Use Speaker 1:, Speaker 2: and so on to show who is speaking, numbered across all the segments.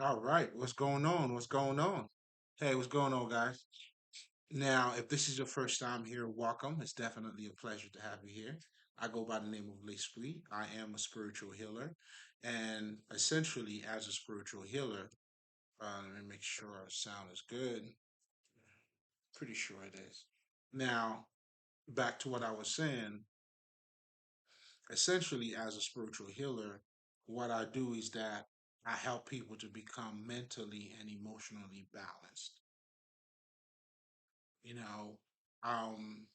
Speaker 1: All right, what's going on? What's going on? Hey, what's going on, guys? Now, if this is your first time here, welcome. It's definitely a pleasure to have you here. I go by the name of L'Esprit. I am a spiritual healer, and essentially, as a spiritual healer, let me make sure our sound is good. Pretty sure it is. Now, back to what I was saying. Essentially, as a spiritual healer, what I do is that I help people to become mentally and emotionally balanced. you know um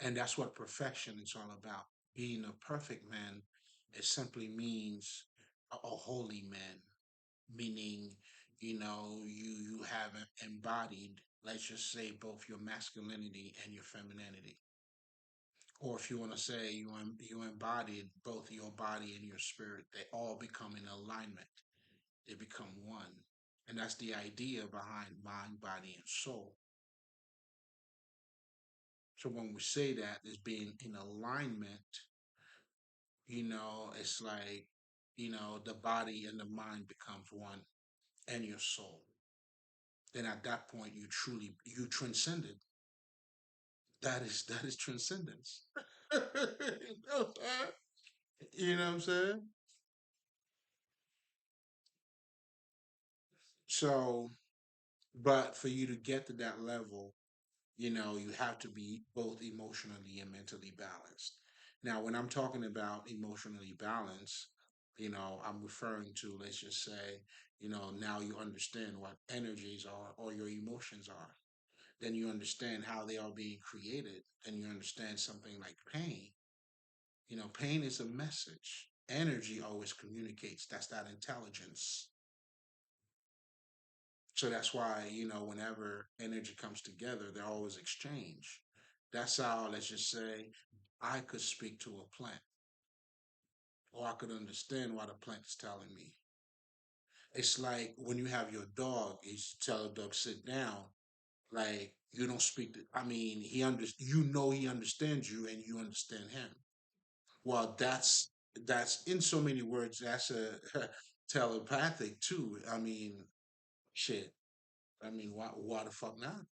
Speaker 1: and that's what perfection is all about. Being a perfect man, it simply means a holy man, meaning you have embodied, let's just say, both your masculinity and your femininity. Or if you want to say you embodied both your body and your spirit, they all become in alignment. They become one. And that's the idea behind mind, body, and soul. So when we say that as being in alignment, it's like, the body and the mind becomes one, and your soul. Then at that point, you transcended. That is transcendence. You know what I'm saying? So, but for you to get to that level, you have to be both emotionally and mentally balanced. Now, when I'm talking about emotionally balanced, I'm referring to, let's just say, now you understand what energies are or your emotions are. Then you understand how they are being created, and you understand something like pain. Pain is a message. Energy always communicates. That's that intelligence. So that's why, whenever energy comes together, they're always exchange. That's how, let's just say, I could speak to a plant, or I could understand what a plant is telling me. It's like when you have your dog, you tell a dog, sit down. Like, you don't speak to, I mean, he understands you and you understand him. Well, that's in so many words, that's a telepathic too. I mean, shit. I mean, why the fuck not?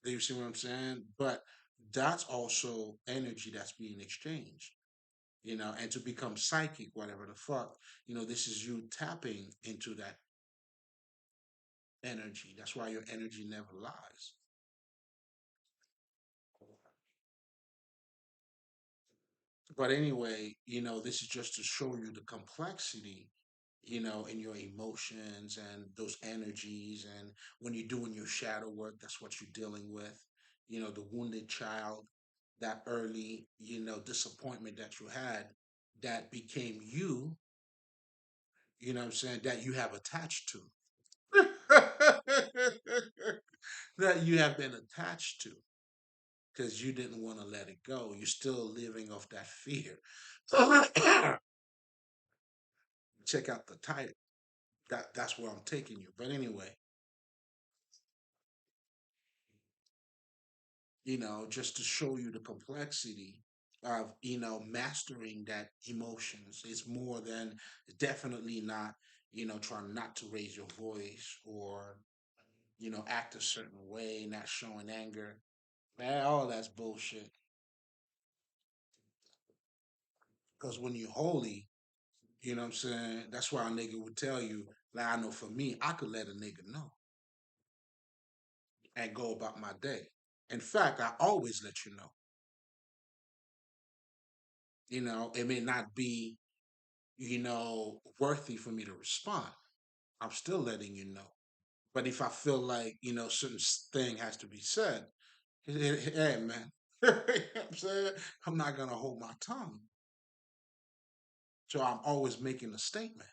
Speaker 1: Do you see what I'm saying? But that's also energy that's being exchanged, and to become psychic, whatever the fuck, this is you tapping into that energy. That's why your energy never lies. But anyway, this is just to show you the complexity, in your emotions and those energies. And when you're doing your shadow work, that's what you're dealing with. The wounded child, that early, disappointment that you had that became you, what I'm saying, that you have attached to. That you have been attached to because you didn't want to let it go. You're still living off that fear. Check out the title. That's where I'm taking you. But anyway, just to show you the complexity of, mastering that emotions. It's more than, definitely not, trying not to raise your voice or, act a certain way, not showing anger. Man, all that's bullshit. Because when you're holy, you know what I'm saying? That's why a nigga would tell you, like, I know for me, I could let a nigga know and go about my day. In fact, I always let you know. It may not be, worthy for me to respond. I'm still letting you know. But if I feel like, certain thing has to be said, hey, man, you know what I'm saying? I'm not going to hold my tongue. So I'm always making a statement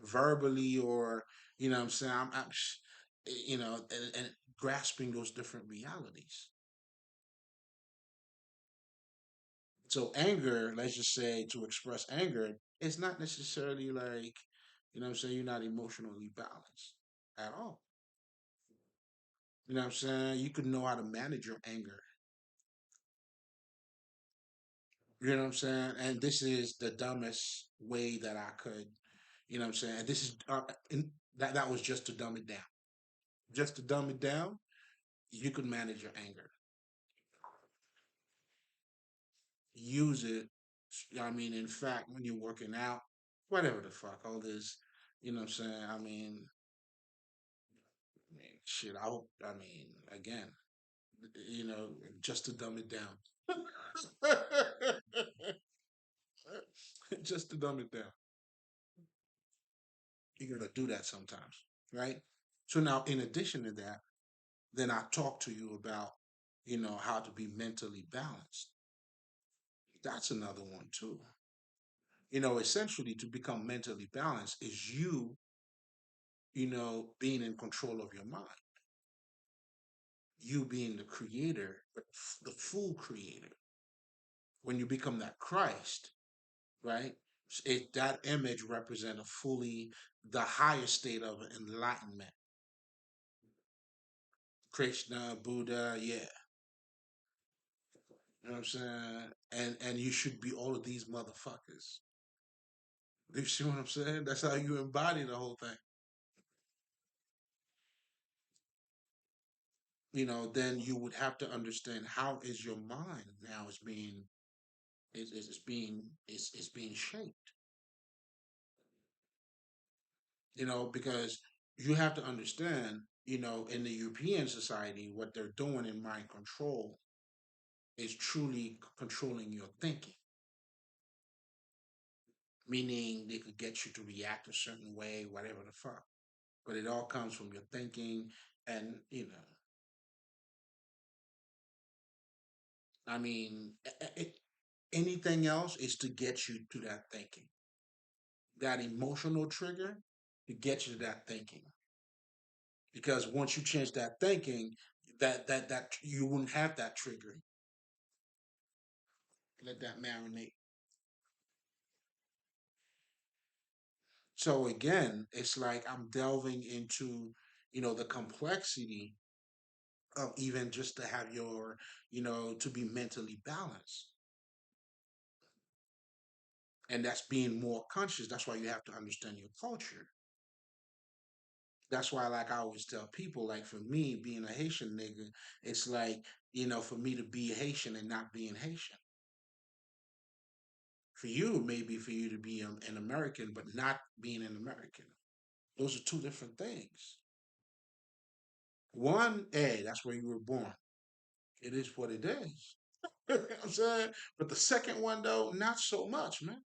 Speaker 1: verbally, or, what I'm saying? And grasping those different realities. So anger, let's just say, to express anger, it's not necessarily like, what I'm saying, you're not emotionally balanced at all. You know what I'm saying? You could know how to manage your anger. You know what I'm saying? And this is the dumbest way that I could, you know what I'm saying? And this is that was just to dumb it down. Just to dumb it down, you could manage your anger. Use it. I mean, in fact, when you're working out, whatever the fuck, all this, you know what I'm saying? Shit, I mean, again, you know, just to dumb it down. Just to dumb it down. You gotta do that sometimes, right? So now, in addition to that, then I talk to you about, you know, how to be mentally balanced. That's another one too. You know, essentially to become mentally balanced is you, you know, being in control of your mind, you being the creator, the full creator. When you become that Christ, right? That image represents a fully the highest state of enlightenment. Krishna, Buddha, yeah. You know what I'm saying? And you should be all of these motherfuckers. You see what I'm saying? That's how you embody the whole thing. You know, then you would have to understand how is your mind now is being is being shaped. You know, because you have to understand, you know, in the European society, what they're doing in mind control is truly controlling your thinking, meaning they could get you to react a certain way, whatever the fuck. But it all comes from your thinking, and you know, I mean, anything else is to get you to that thinking, that emotional trigger to get you to that thinking. Because once you change that thinking, that you wouldn't have that trigger. Let that marinate. So again, it's like I'm delving into, you know, the complexity of even just to have your, you know, to be mentally balanced. And that's being more conscious. That's why you have to understand your culture. That's why, like I always tell people, like for me, being a Haitian nigga, it's like, you know, for me to be Haitian and not being Haitian. For you, maybe for you to be an American, but not being an American. Those are two different things. One, hey, that's where you were born. It is what it is. You know what I'm saying? But the second one, though, not so much, man.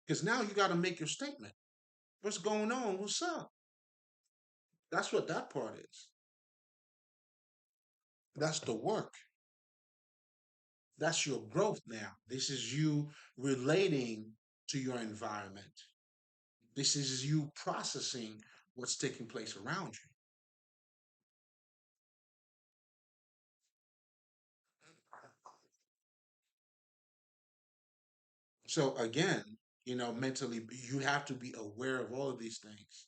Speaker 1: Because now you got to make your statement. What's going on? What's up? That's what that part is. That's the work. That's your growth now. This is you relating to your environment. This is you processing what's taking place around you. So again, you know, mentally, you have to be aware of all of these things.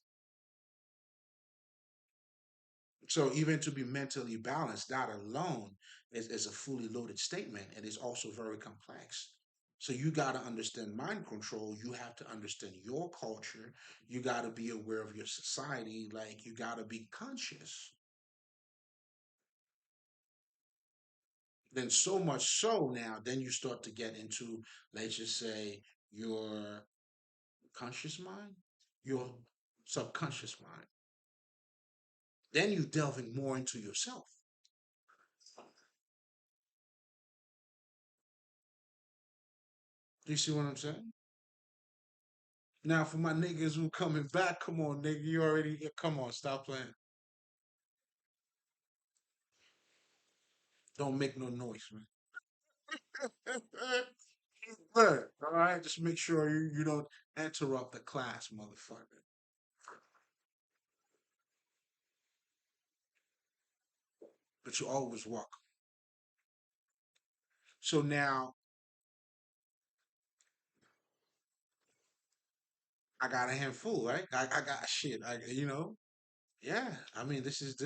Speaker 1: So even to be mentally balanced, that alone is a fully loaded statement. It is also very complex. So you got to understand mind control. You have to understand your culture. You got to be aware of your society. Like you got to be conscious. Then so much so now, then you start to get into, let's just say, your conscious mind, your subconscious mind. Then you delving more into yourself. Do you see what I'm saying? Now, for my niggas who coming back, come on, nigga, you already come on, stop playing. Don't make no noise, man. Look, all right, just make sure you don't interrupt the class, motherfucker. But you always welcome. So now I got a handful, right? I got shit. You know, yeah. I mean, this is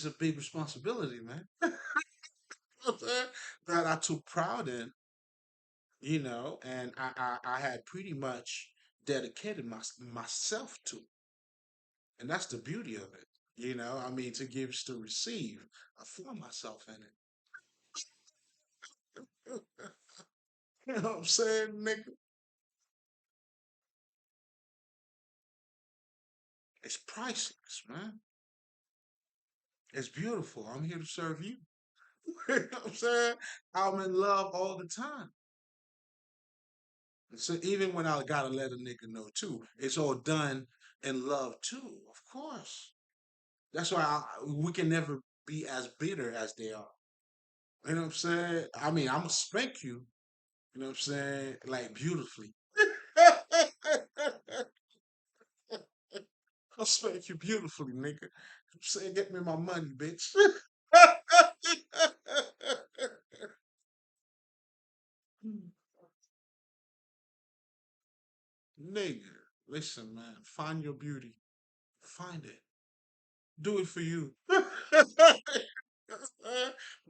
Speaker 1: a big responsibility, man. that I took proud in, and I had pretty much dedicated myself to, and that's the beauty of it. I mean, to give is to receive. I feel myself in it. You know what I'm saying, nigga? It's priceless, man. It's beautiful. I'm here to serve you. You know what I'm saying? I'm in love all the time. So even when I gotta let a nigga know too, it's all done in love too, of course. That's why we can never be as bitter as they are. You know what I'm saying? I mean, I'm gonna spank you. You know what I'm saying? Like beautifully. I'll spank you beautifully, nigga. I'm saying, get me my money, bitch. Nigga, listen, man. Find your beauty. Find it. Do it for you.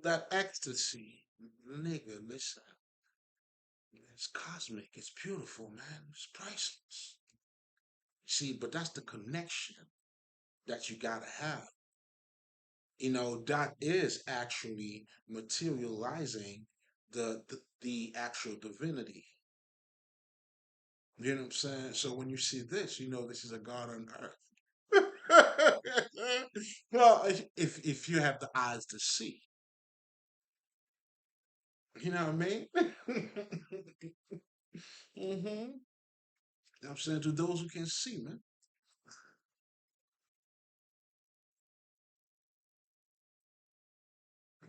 Speaker 1: That ecstasy, nigga, listen. It's cosmic. It's beautiful, man. It's priceless. See, but that's the connection that you gotta have. That is actually materializing the actual divinity. You know what I'm saying? So when you see this, you know this is a God on earth. Well, if you have the eyes to see, you know what I mean? Mm-hmm. I'm saying to those who can see, man.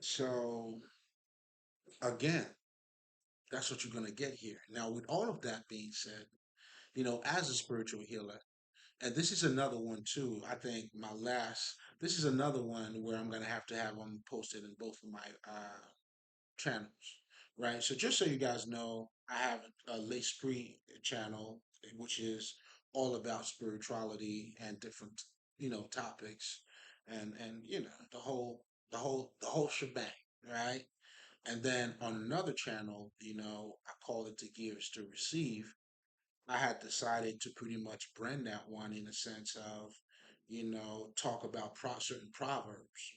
Speaker 1: So again, that's what you're gonna get here. Now, with all of that being said, as a spiritual healer, and this is another one too. I think this is another one where I'm gonna have to have them posted in both of my channels, right? So just so you guys know, I have a L'Esprit channel, which is all about spirituality and different, topics, and the whole shebang, right? And then on another channel, I call it to give is to receive. I had decided to pretty much brand that one in the sense of, talk about certain proverbs.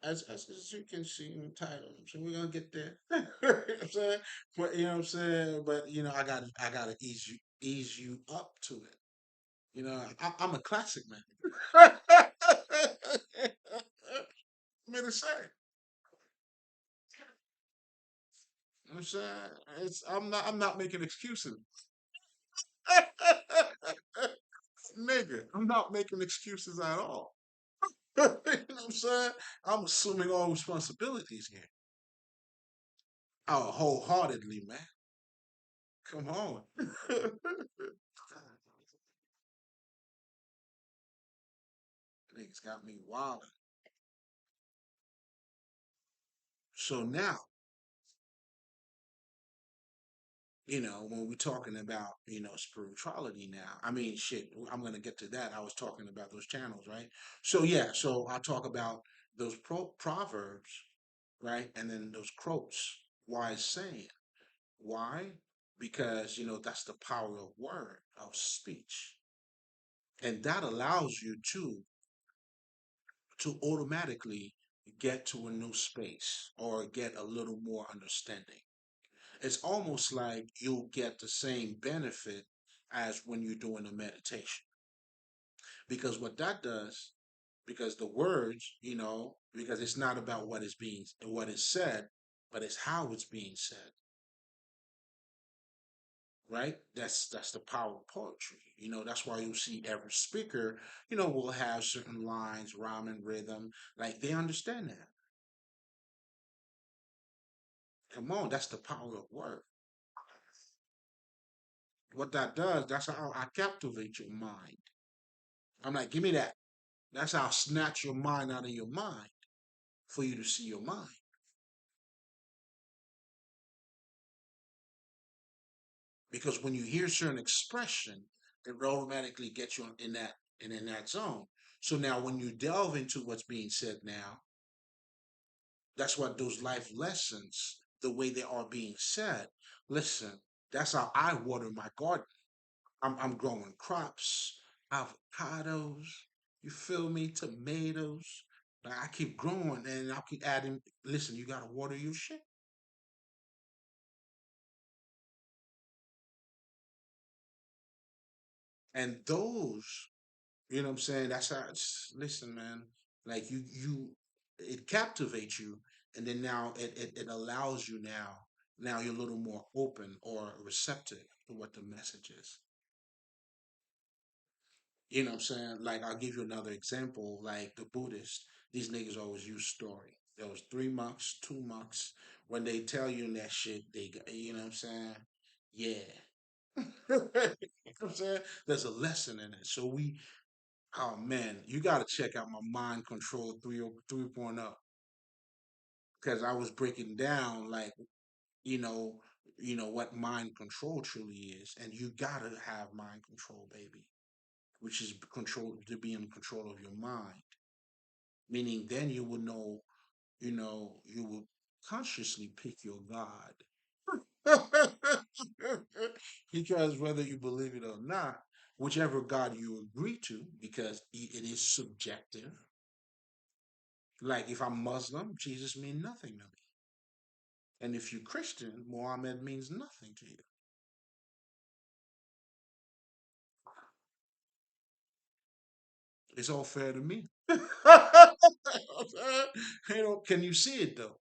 Speaker 1: As you can see in the title, so we're gonna get there. You know what I'm saying? But you know what I'm saying? But I gotta ease you up to it. I'm a classic man. I mean to say. You know what I'm saying? I'm not making excuses. Nigga, I'm not making excuses at all. You know what I'm saying? I'm assuming all responsibilities here. Oh, wholeheartedly, man. Come on. Niggas got me wild. So now, when we're talking about, spirituality now, I mean, shit, I'm going to get to that. I was talking about those channels, right? So, yeah, so I talk about those proverbs, right? And then those quotes, wise saying. Why? Because, that's the power of word, of speech. And that allows you to automatically get to a new space or get a little more understanding. It's almost like you'll get the same benefit as when you're doing a meditation. Because what that does, because the words, because it's not about what is said, but it's how it's being said, right? That's the power of poetry. That's why you see every speaker, will have certain lines, rhyme and rhythm. Like they understand that. Come on, that's the power of word. What that does, that's how I captivate your mind. I'm like, give me that. That's how I snatch your mind out of your mind for you to see your mind. Because when you hear certain expression, it automatically gets you in that zone. So now when you delve into what's being said now, That's what those life lessons, the way they are being said. Listen, that's how I water my garden. I'm growing crops, avocados, you feel me? Tomatoes. Like, I keep growing and I'll keep adding. Listen, you gotta water your shit. And those, you know what I'm saying? That's how it's, listen, man, like it captivates you. And then now it allows you now you're a little more open or receptive to what the message is. You know what I'm saying? Like, I'll give you another example. Like the Buddhists, these niggas always use story. There was 3 months, 2 months. When they tell you that shit, you know what I'm saying? Yeah. You know what I'm saying? There's a lesson in it. So oh man, you got to check out my Mind Control 3.0 because I was breaking down like, you know, what mind control truly is. And you got to have mind control, baby, which is control to be in control of your mind. Meaning then you will know, you will consciously pick your God. Because whether you believe it or not, whichever God you agree to, because it is subjective. Like if I'm Muslim, Jesus means nothing to me. And if you're Christian, Muhammad means nothing to you. It's all fair to me. Can you see it though?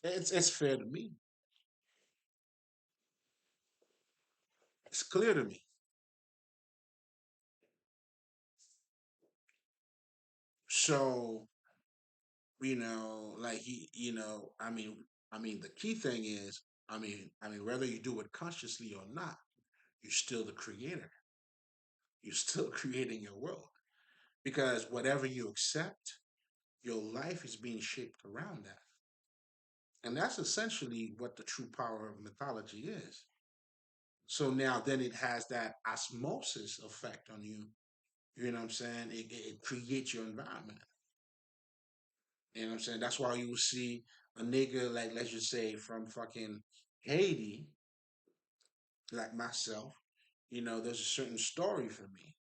Speaker 1: It's fair to me. It's clear to me. So, like I mean, the key thing is, whether you do it consciously or not, you're still the creator. You're still creating your world because whatever you accept, your life is being shaped around that. And that's essentially what the true power of mythology is. So now then it has that osmosis effect on you. You know what I'm saying? It creates your environment. You know what I'm saying? That's why you will see a nigga, like, let's just say from fucking Haiti, like myself, there's a certain story for me.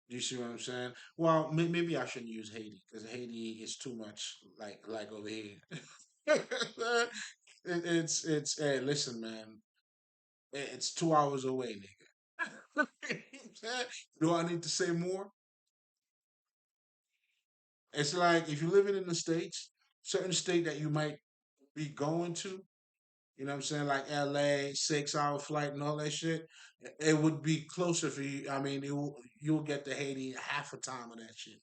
Speaker 1: Do you see what I'm saying? Well, maybe I shouldn't use Haiti because Haiti is too much like over here. It's hey, listen, man. It's 2 hours away, nigga. Do I need to say more? It's like if you're living in the States, certain state that you might be going to, you know what I'm saying, like LA, 6 hour flight and all that shit, it would be closer for you. I mean, you'll get to Haiti half a time of that shit.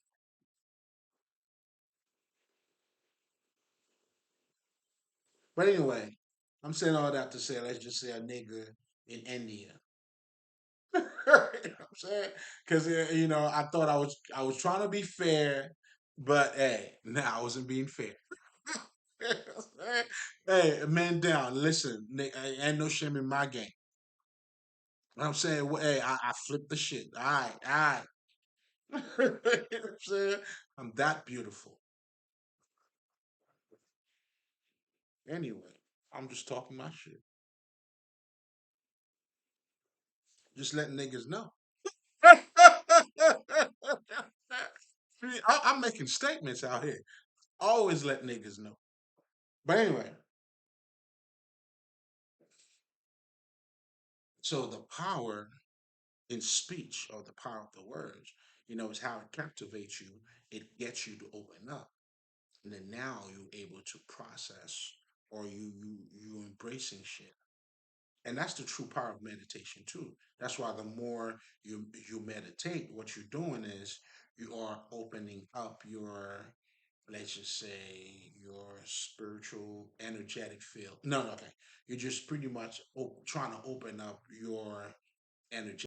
Speaker 1: But anyway, I'm saying all that to say, let's just say a nigga in India. You know what I'm saying? Because I thought I was trying to be fair, but hey, nah, I wasn't being fair. Hey, man down. Listen, ain't no shame in my game. I'm saying, well, hey, I flipped the shit. All right, all right. You know what I'm saying? I'm that beautiful. Anyway, I'm just talking my shit. Just letting niggas know. I'm making statements out here. Always let niggas know. But anyway, so the power in speech or the power of the words, is how it captivates you. It gets you to open up. And then now you're able to process or you embracing shit. And that's the true power of meditation too. That's why the more you meditate, what you're doing is you are opening up your, let's just say, your spiritual energetic field. No, no, okay. You're just pretty much trying to open up your energetic